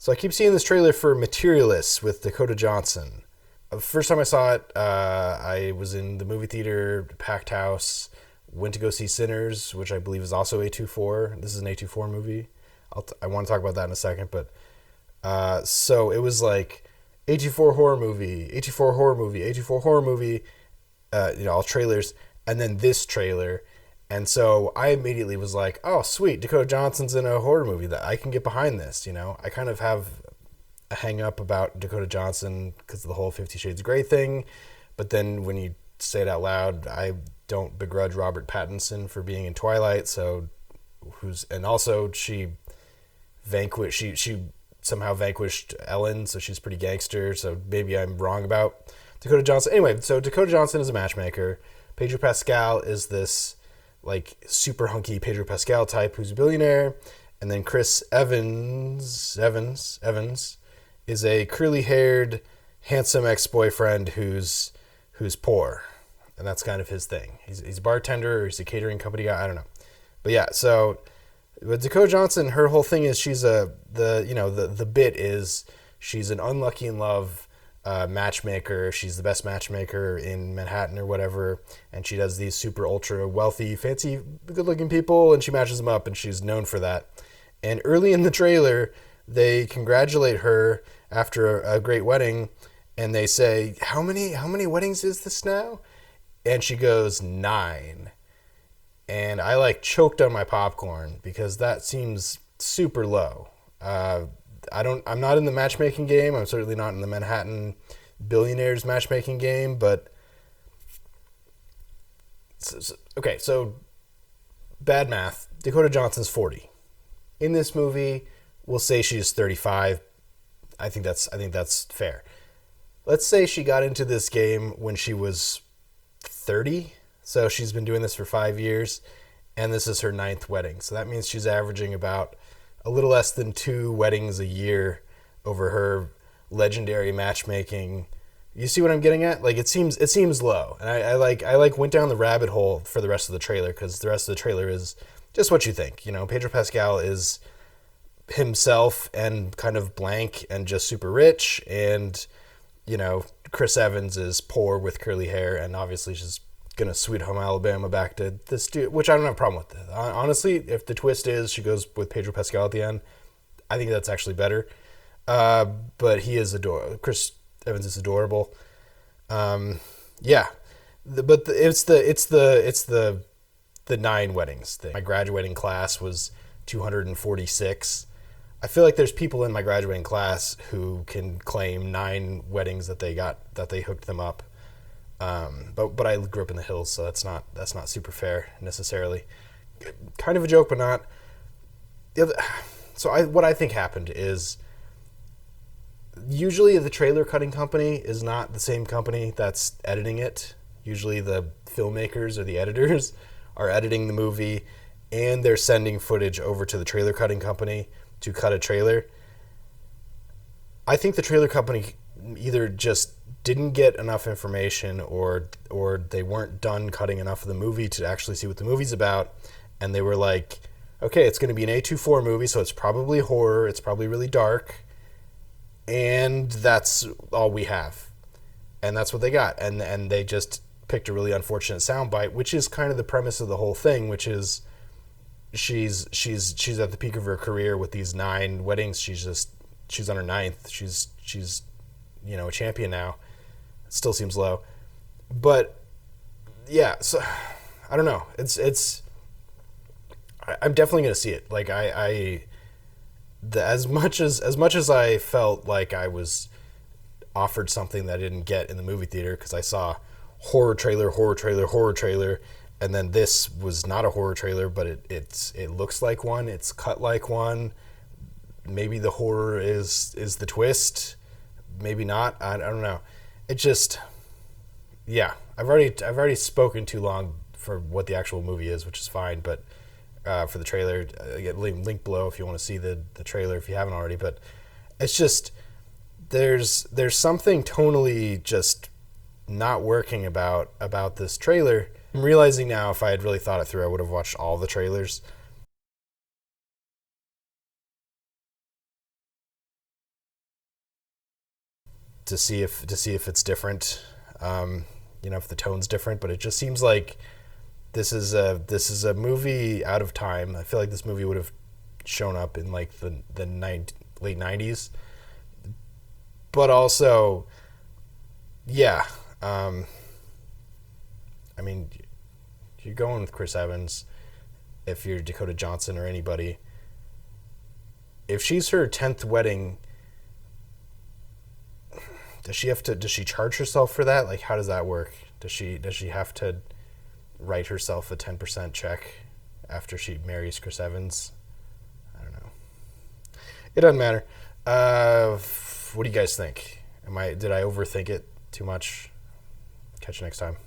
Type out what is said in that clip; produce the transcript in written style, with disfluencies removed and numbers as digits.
So I keep seeing this trailer for Materialists with Dakota Johnson. The first time I saw it, I was in the movie theater, packed house, went to go see Sinners, which I believe is also A24. This is an A24 movie. I want to talk about that in a second, but so it was like A24 horror movie, A24 horror movie, A24 horror movie, all trailers, and then this trailer. And so I immediately was like, oh, sweet, Dakota Johnson's in a horror movie. That I can get behind this, I kind of have a hang up about Dakota Johnson because of the whole 50 Shades of Grey thing. But then when you say it out loud, I don't begrudge Robert Pattinson for being in Twilight. So and also she somehow vanquished Ellen, so she's pretty gangster. So maybe I'm wrong about Dakota Johnson. Anyway, so Dakota Johnson is a matchmaker. Pedro Pascal is this like super hunky Pedro Pascal type who's a billionaire, and then Chris Evans is a curly-haired, handsome ex-boyfriend who's poor, and that's kind of his thing. He's a bartender, or he's a catering company guy. I don't know, but yeah. But Dakota Johnson, her whole thing is the bit is she's an unlucky in love matchmaker. She's the best matchmaker in Manhattan or whatever, and she does these super ultra wealthy, fancy, good-looking people, and she matches them up, and she's known for that. And early in the trailer, they congratulate her after a great wedding, and they say, "How many weddings is this now?" And she goes, 9. And I choked on my popcorn because that seems super low. I'm not in the matchmaking game. I'm certainly not in the Manhattan billionaires matchmaking game, but okay, so bad math. Dakota Johnson's 40. In this movie, we'll say she's 35. I think that's fair. Let's say she got into this game when she was 30. So she's been doing this for 5 years, and this is her 9th wedding. So that means she's averaging about a little less than 2 weddings a year over her legendary matchmaking. You see what I'm getting at? It seems low, and I went down the rabbit hole for the rest of the trailer because the rest of the trailer is just what you think. Pedro Pascal is himself and kind of blank and just super rich, and Chris Evans is poor with curly hair, and obviously she's gonna Sweet Home Alabama back to this dude, which I don't have a problem with. Honestly, if the twist is she goes with Pedro Pascal at the end, I think that's actually better. But he is adorable. Chris Evans is adorable. Yeah, it's the 9 weddings thing. My graduating class was 246. I feel like there's people in my graduating class who can claim 9 weddings that they hooked them up. But I grew up in the hills, so that's not super fair necessarily. Kind of a joke, but not. What I think happened is usually the trailer cutting company is not the same company that's editing it. Usually the filmmakers or the editors are editing the movie, and they're sending footage over to the trailer cutting company to cut a trailer. I think the trailer company either just didn't get enough information or they weren't done cutting enough of the movie to actually see what the movie's about, and they were like, okay, it's going to be an A24 movie, so it's probably horror, it's probably really dark, and that's all we have. And that's what they got, and they just picked a really unfortunate soundbite, which is kind of the premise of the whole thing, which is she's at the peak of her career with these 9 weddings. She's on her 9th. She's a champion now. It still seems low, but yeah. So I don't know. I'm definitely gonna see it. As much as I felt like I was offered something that I didn't get in the movie theater because I saw horror trailer, and then this was not a horror trailer, but it looks like one. It's cut like one. Maybe the horror is the twist. Maybe not. I don't know. It just, yeah. I've already spoken too long for what the actual movie is, which is fine. But for the trailer, get link below if you want to see the trailer if you haven't already. But it's just there's something tonally just not working about this trailer. I'm realizing now if I had really thought it through, I would have watched all the trailers. to see if it's different. If the tone's different, but it just seems like this is a movie out of time. I feel like this movie would have shown up in like the late 90s, but also, yeah. I mean, you're going with Chris Evans. If you're Dakota Johnson or anybody, if she's her 10th wedding, does she charge herself for that? Like, how does that work? Does she have to write herself a 10% check after she marries Chris Evans? I don't know. It doesn't matter. What do you guys think? Did I overthink it too much? Catch you next time.